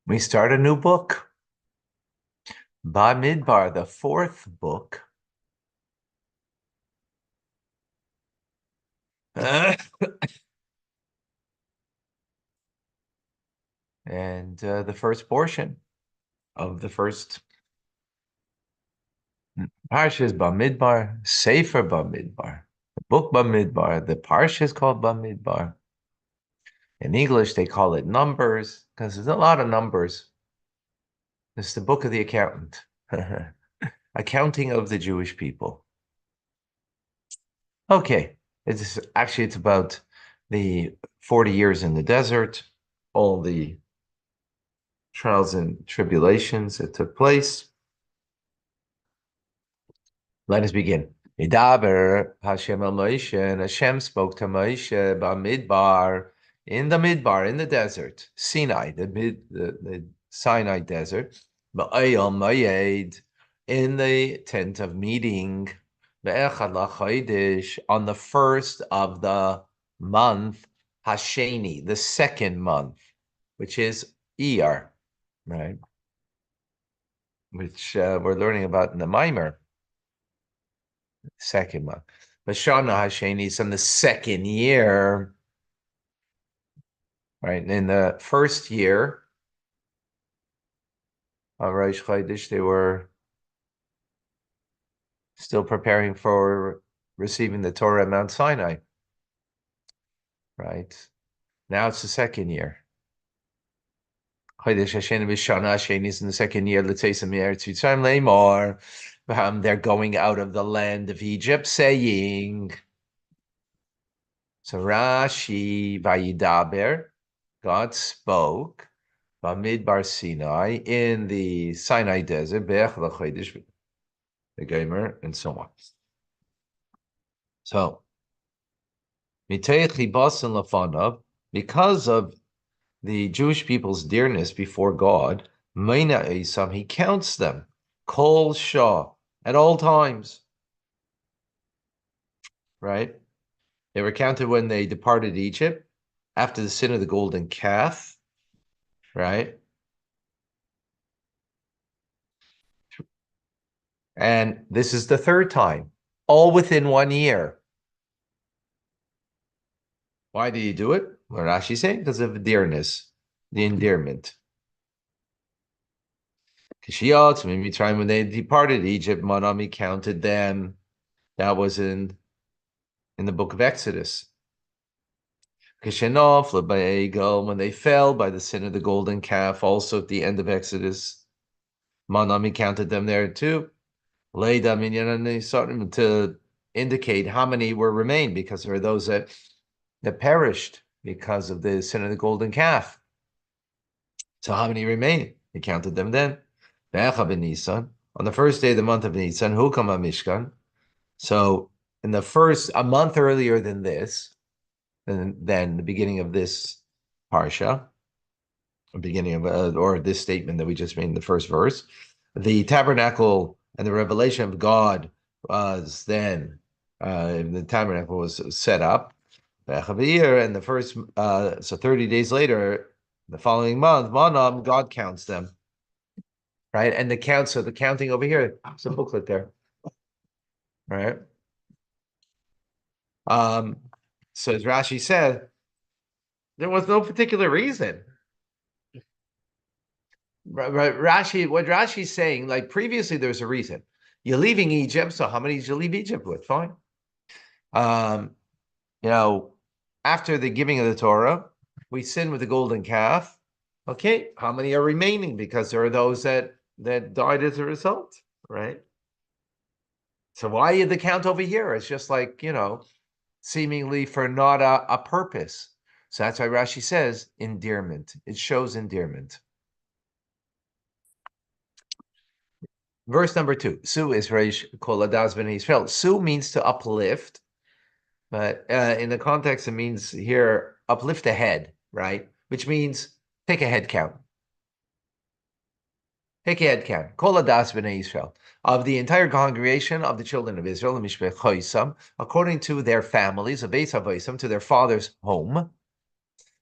We start a new book. Bamidbar, the fourth book. And the first portion of the first parsha is Bamidbar, Sefer Bamidbar. The book Bamidbar, the parsha is called Bamidbar. In English, they call it Numbers because there's a lot of numbers. It's the book of the accountant. Accounting of the Jewish people. Okay, it's about the 40 years in the desert, all the trials and tribulations that took place. Let us begin. Idaber Hashem el Moshe, and Hashem spoke to Moshe Bamidbar, in the Midbar, in the desert, Sinai, the Sinai desert, Ba'ayel Mayed, in the tent of meeting, Be'echad LaChodesh, on the first of the month, Hasheni, the second month, which is Iyar, right? Which we're learning about in the Maimer. Second month. Bashana Hasheni is in the second year, right? In the first year of Rosh Chodesh, they were still preparing for receiving the Torah at Mount Sinai, right? Now it's the second year. Chodesh Hasheni Bashana Hasheni is in the second year. Let's say some year to time Lamor. They're going out of the land of Egypt, saying, so Rashi Vayidaber, God spoke, Bamidbar Sinai, in the Sinai desert, Be'ech l'chodesh, the Gomer, and so on. So, Miteich libasan lafanav, because of the Jewish people's dearness before God, Meina Esam, he counts them, Kol Shah, at all times. Right? They were counted when they departed Egypt, after the sin of the golden calf, right? And this is the third time, all within 1 year. Why did he do it? Well, Rashi saying because of dearness, the endearment. Kishiyot, maybe trying when they departed Egypt, Manami counted them. That was in the book of Exodus. Kishenov, when they fell by the sin of the golden calf, also at the end of Exodus, Manami counted them there too. Leida minyan to indicate how many were remained, because there are those that perished because of the sin of the golden calf. So how many remain? He counted them then. Nisan, on the first day of the month of Nisan, Hukam Mishkan. So in a month earlier than this, than the beginning of this parsha, the beginning of or this statement that we just made in the first verse, the tabernacle and the revelation of God was then the tabernacle was set up. And the first, so 30 days later, the following month, Manam, God counts them, right? And the counting over here, it's a booklet there, right? So as Rashi said, there was no particular reason. Right, what Rashi's saying, like previously, there's a reason. You're leaving Egypt, so how many did you leave Egypt with? Fine. After the giving of the Torah, we sin with the golden calf. Okay, how many are remaining? Because there are those that died as a result, right? So why the count over here? It's just like, seemingly for not a purpose. So that's why Rashi says endearment. It shows endearment. Verse number 2. Su is Reish Kol Adas Ben Israel. Su means to uplift, but in the context, it means here uplift a head, right? Which means take a head count. Take a head count. Kol Adas Ben Israel. Of the entire congregation of the children of Israel, according to their families, of Beis Havoisam, to their father's home.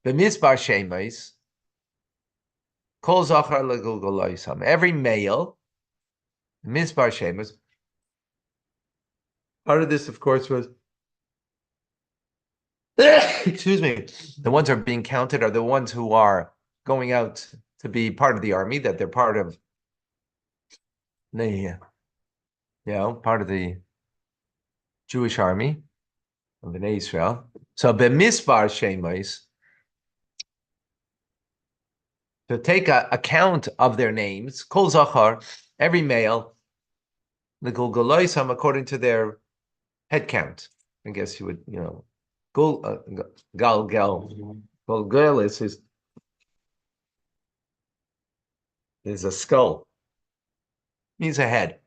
B'misbar Shemais, Kol zachar legulgulaisam. Every male, Mizbar Shemus. Part of this, of course, was excuse me. The ones who are being counted are the ones who are going out to be part of the army, that they're part of the, part of the Jewish army of Bnei Israel. So Bamidbar Shemais, to take account of their names, Kol Zachar, every male, the Gulgaloisam, according to their head count. I guess you would, Galgal. Gulgalis is a skull. Means a head.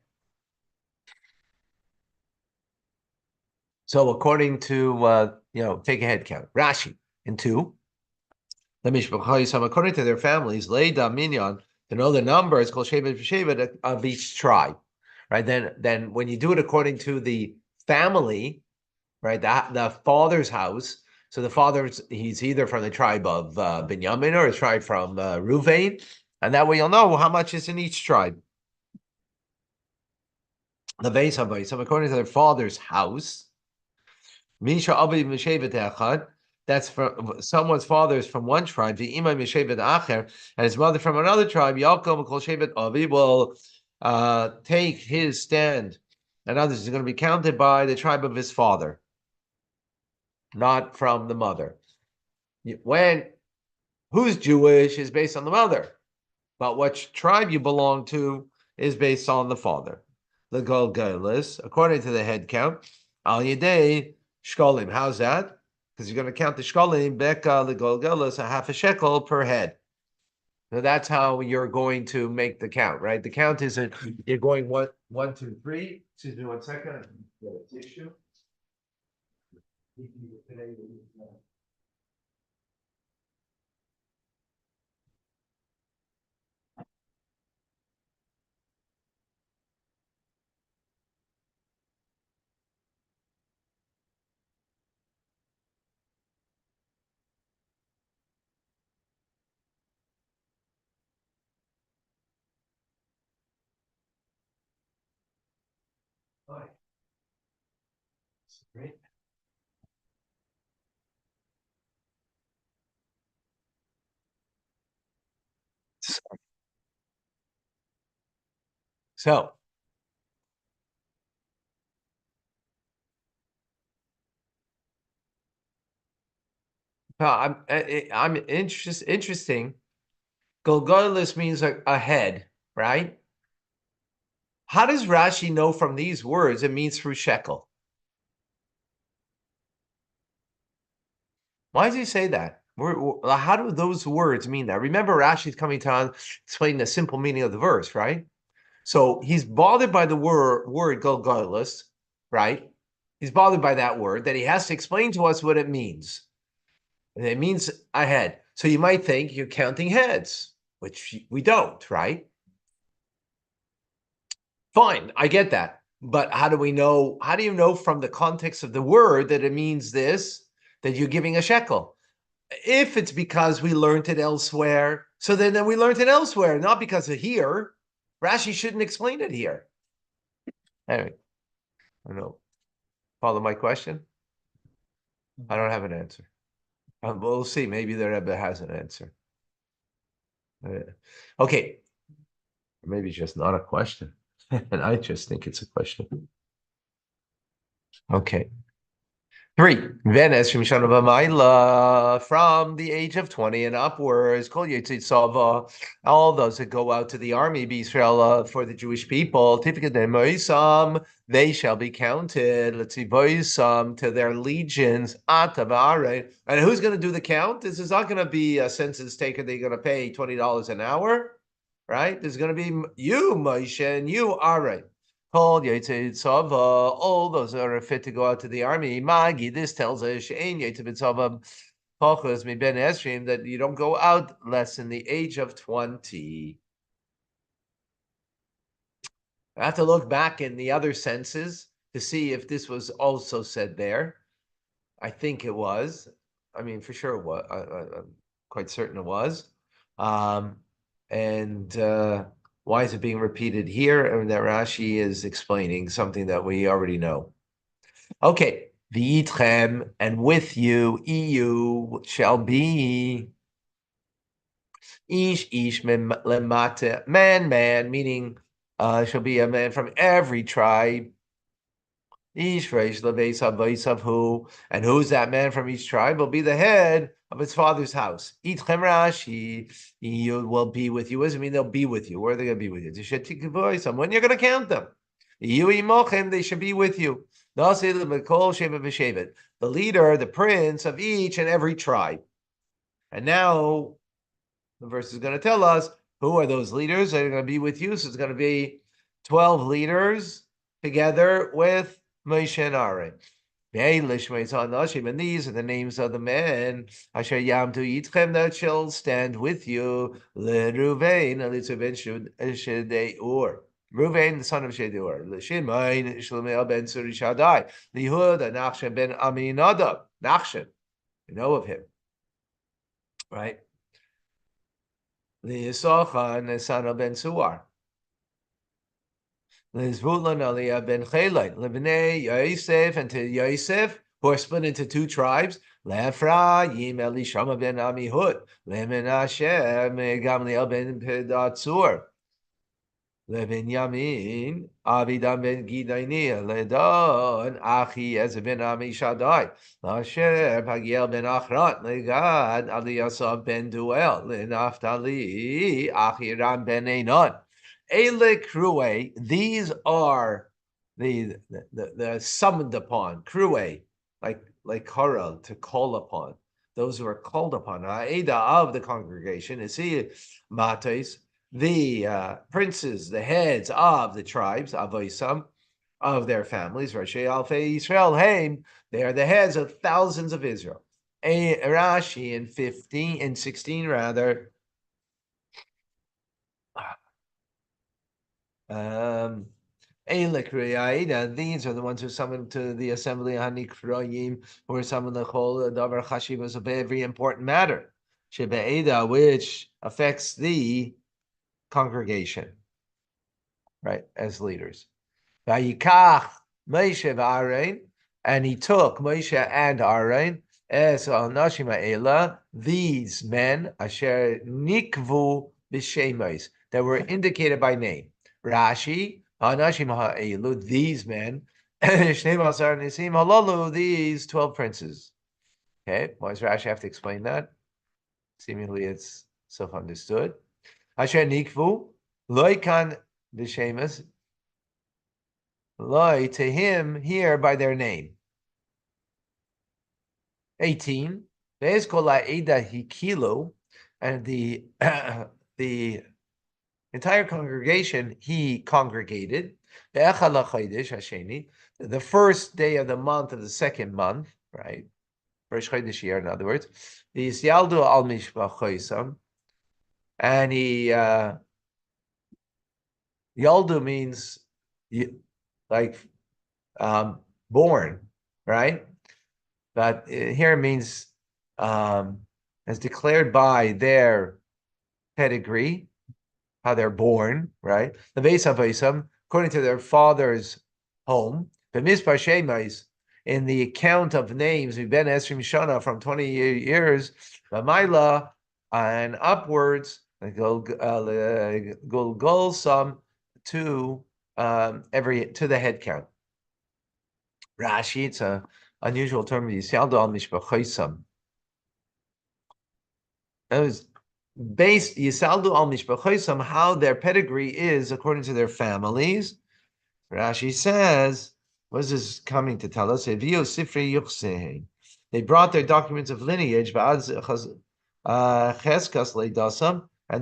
So according to, take a head count. Rashi, in 2. The Mishpachayisam, according to their families, Leida Minyan, to know the number is called Shevet of each tribe. Right? Then when you do it according to the family, right, the father's house, so the father's, he's either from the tribe of Binyamin or a tribe from Ruvain, and that way you'll know how much is in each tribe. The Beis HaBayis, according to their father's house, Misha Abi Mishevet Echad, that's from someone's father is from one tribe, the Imam Mishevet Acher, and his mother from another tribe, Yaakov Kol Shevet Abi will take his stand, and others is going to be counted by the tribe of his father, not from the mother. When who's Jewish is based on the mother, but what tribe you belong to is based on the father. The Golgolis, according to the head count, Al Yedei Shkolim. How's that? Because you're going to count the Shkolim, Beka the Golgolis, a half a shekel per head. So that's how you're going to make the count, right? The count isn't, you're going one, 2, 3. Excuse me 1 second. Get a tissue. Great. So, I'm interesting. Golgolis means a head, right? How does Rashi know from these words it means through shekel? Why does he say that? How do those words mean that? Remember, Rashi's coming to explain the simple meaning of the verse, right? So he's bothered by the word Golgolis, right? He's bothered by that word that he has to explain to us what it means. And it means a head. So you might think you're counting heads, which we don't, right? Fine, I get that. But how do we know? How do you know from the context of the word that it means this, that you're giving a shekel? If it's because we learned it elsewhere, so then we learned it elsewhere, not because of here. Rashi shouldn't explain it here. Anyway, I don't know. Follow my question? I don't have an answer. We'll see. Maybe the Rebbe has an answer. Okay. Maybe it's just not a question. And I just think it's a question. Okay. 3. Venes from the age of 20 and upwards, Kol Yitzit all those that go out to the army, be Israel for the Jewish people, they shall be counted. Let's see, to their legions. And who's going to do the count? This is not going to be a census taker. They're going to pay $20 an hour, right? There's going to be you, Moshe, and you, Aaron. All those that are fit to go out to the army. Magi, this tells us that you don't go out less than the age of 20. I have to look back in the other senses to see if this was also said there. I think it was. I mean, for sure it was. I'm quite certain it was. And why is it being repeated here? And that Rashi is explaining something that we already know. Okay, v'yitchem, and with you, EU shall be ish lemata, man, meaning shall be a man from every tribe. Ish reish levesav who, and who's that man from each tribe will be the head of his father's house. Itchem Rashi, you will be with you. What does it mean they'll be with you? Where are they going to be with you? When you're going to count them. You imochem, they should be with you. The leader, the prince of each and every tribe. And now the verse is going to tell us who are those leaders that are going to be with you. So it's going to be 12 leaders together with Moshe and Aaron. And these are the names of the men Asher Yamtu Yitchem that shall stand with you. Ruvain, Ruvain, the son of Shedeur. Shimon, Shlomiel ben Surishadai. Yehuda, Nachshon ben Aminadab. Nachshon, you know of him, right? Yisachar, the son of Ben Suar. Zvulun Aliyah ben Chelai, Lebnei Yosef, and to Yosef, who are split into two tribes. Le'Ephraim Elishama ben Amihud, LeMenashe Gamliel ben Pedatzur, LeBenyamin Avidan ben Gidani, LeDon Achi Ezra ben Amishadai, LaSher Pagiel ben Achrat, LeGad Aliyasab ben Duel, LeNaftali Achiram ben Einon. Ele Krue, these are the summoned upon, Krue, like Kara, to call upon. Those who are called upon, Aida of the congregation, is he Mates, the princes, the heads of the tribes, Avoisam, of their families, Rashi Alfei Israel, Haim, they are the heads of thousands of Israel. Rashi in 16 rather. These are the ones who summoned to the assembly Hanikroyim, who are summoned the whole Davar Chashivas of every important matter, Shebe'eda, which affects the congregation, right, as leaders. Vayikach Moshe v'Aaron, and he took Moshe and Aaron as Anashim Ha'ela, these men, Asher Nikvu b'Shemos, that were indicated by name. Rashi, Anashim Ha'elu, these men, Shnei Asar Nisim Halalu, these 12 princes. Okay, why does Rashi have to explain that? Seemingly it's self-understood. Asher Nikvu, Loikan b'Shemos, Loi, to him here by their name. 18. Hikilu, and the the entire congregation he congregated. The first day of the month of the second month, right? First Chodesh year, in other words. The Yaldu al Mishpachoisam, and he Yaldu means like born, right? But here it means as declared by their pedigree, how they're born, right? The Vesavesam, according to their father's home. The Mispar Shemais, in the account of names, we've been Esrim Shana from 20 years, Maila, and upwards, Gulgul sum to to the head count. Rashi, it's a unusual term. Yisaldu al mishpachoisam. That was based Yisaldu al mishpachoisam, how their pedigree is according to their families. Rashi says, what is this coming to tell us? They brought their documents of lineage, and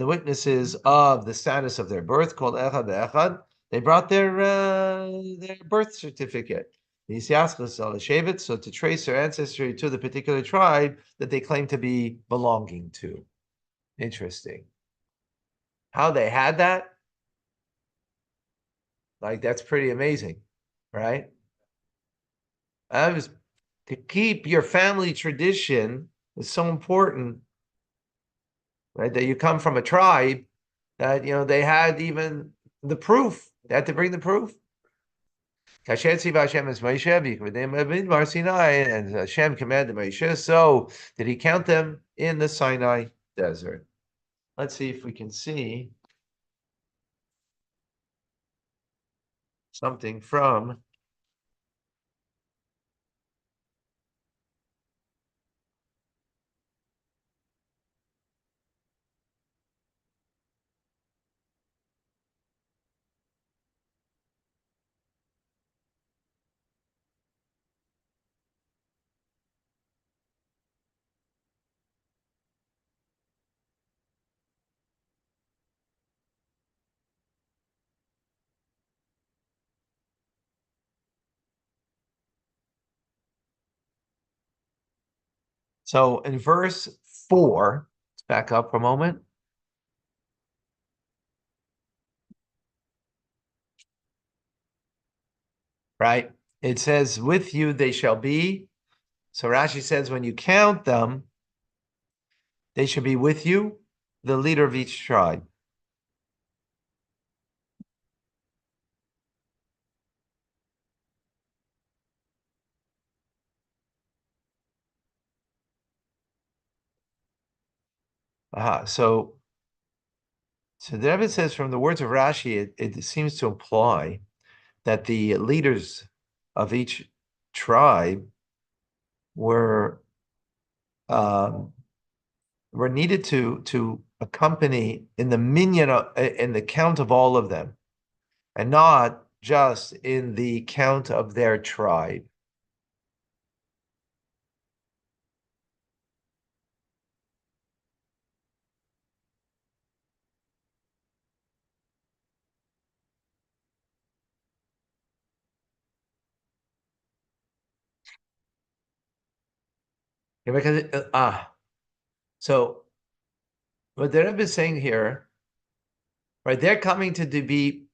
the witnesses of the status of their birth, called Echad Echad. They brought their birth certificate. So to trace their ancestry to the particular tribe that they claim to be belonging to. Interesting. How they had that? Like, that's pretty amazing, right? To keep your family tradition is so important, right? That you come from a tribe that they had even the proof. They had to bring the proof. Kasher tziva Hashem es Moshe v'yikvadim Bamidbar Sinai, and Hashem commanded Moshe. So did he count them in the Sinai desert? Let's see if we can see something from. So in verse 4, let's back up for a moment. Right? It says, with you they shall be. So Rashi says, when you count them, they should be with you, the leader of each tribe. So the Rebbe says from the words of Rashi, it seems to imply that the leaders of each tribe were needed to accompany in the minyan in the count of all of them, and not just in the count of their tribe. Yeah, because so what the Rebbe is saying here, right? They're coming to be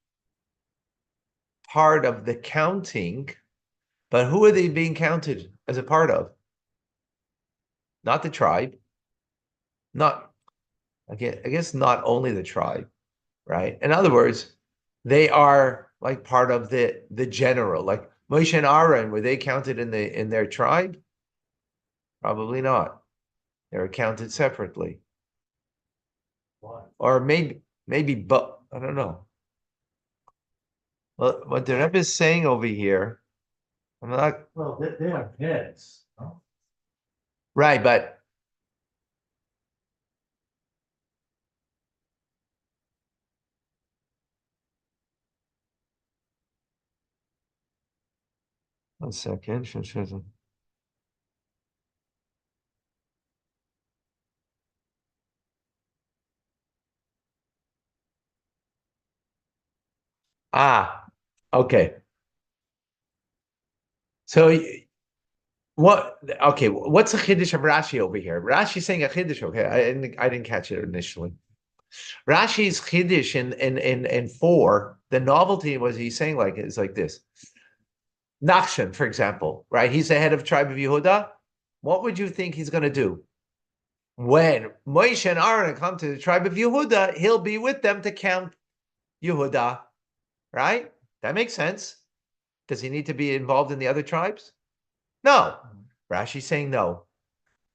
part of the counting, but who are they being counted as a part of? Not the tribe, not again. I guess not only the tribe, right? In other words, they are like part of the general, like Moshe and Aaron. Were they counted in their tribe? Probably not. They were counted separately. Why? Or maybe, but I don't know. Well, what the Rebbe is saying over here, I'm not. Well, they are heads. No? Right, but one second. Okay. So what? Okay, what's the chiddush of Rashi over here? Rashi's saying a chiddush. Okay, I didn't catch it initially. Rashi's chiddush in 4, the novelty was he's saying like is like this. Nachshon, for example, right? He's the head of tribe of Yehuda. What would you think he's going to do? When Moshe and Aaron come to the tribe of Yehuda, he'll be with them to count Yehuda, right? That makes sense. Does he need to be involved in the other tribes? No. Rashi's saying no.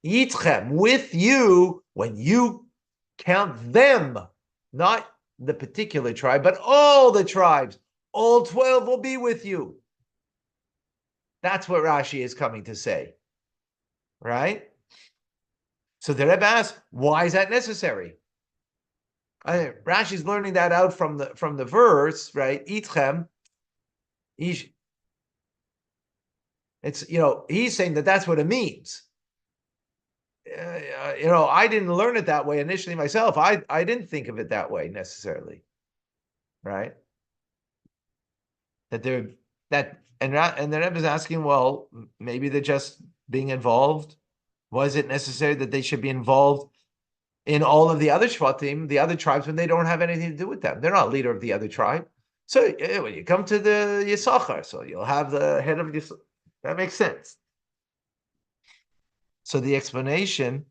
Yitchem, with you, when you count them, not the particular tribe, but all the tribes, all 12 will be with you. That's what Rashi is coming to say, right? So the Rebbe asks, why is that necessary? Rashi's learning that out from the verse, right? Itchem, it's he's saying that's what it means. I didn't learn it that way initially myself. I didn't think of it that way necessarily, right? That they're that and the Rebbe is asking, well, maybe they're just being involved. Was it necessary that they should be involved in all of the other shvatim, the other tribes, when they don't have anything to do with them? They're not leader of the other tribe. So when you come to the Yisachar, so you'll have the head of Yisachar. That makes sense. So the explanation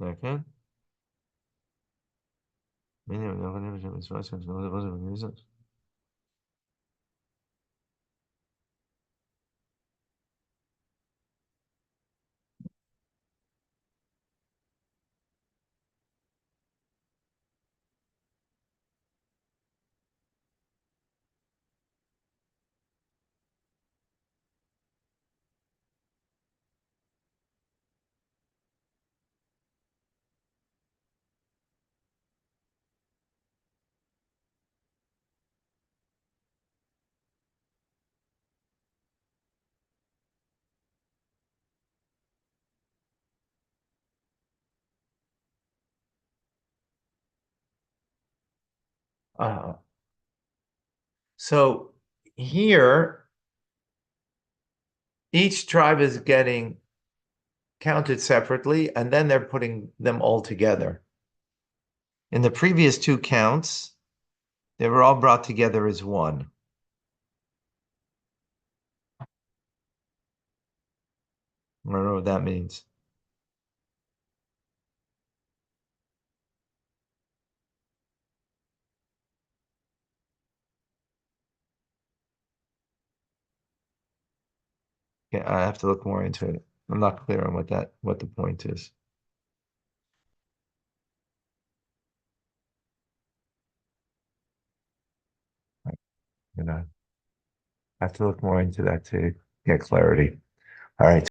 Okay. Uh, so here, each tribe is getting counted separately, and then they're putting them all together. In the previous two counts, they were all brought together as one. I don't know what that means. Yeah, I have to look more into it. I'm not clear on what the point is. You know, I have to look more into that to get clarity. All right.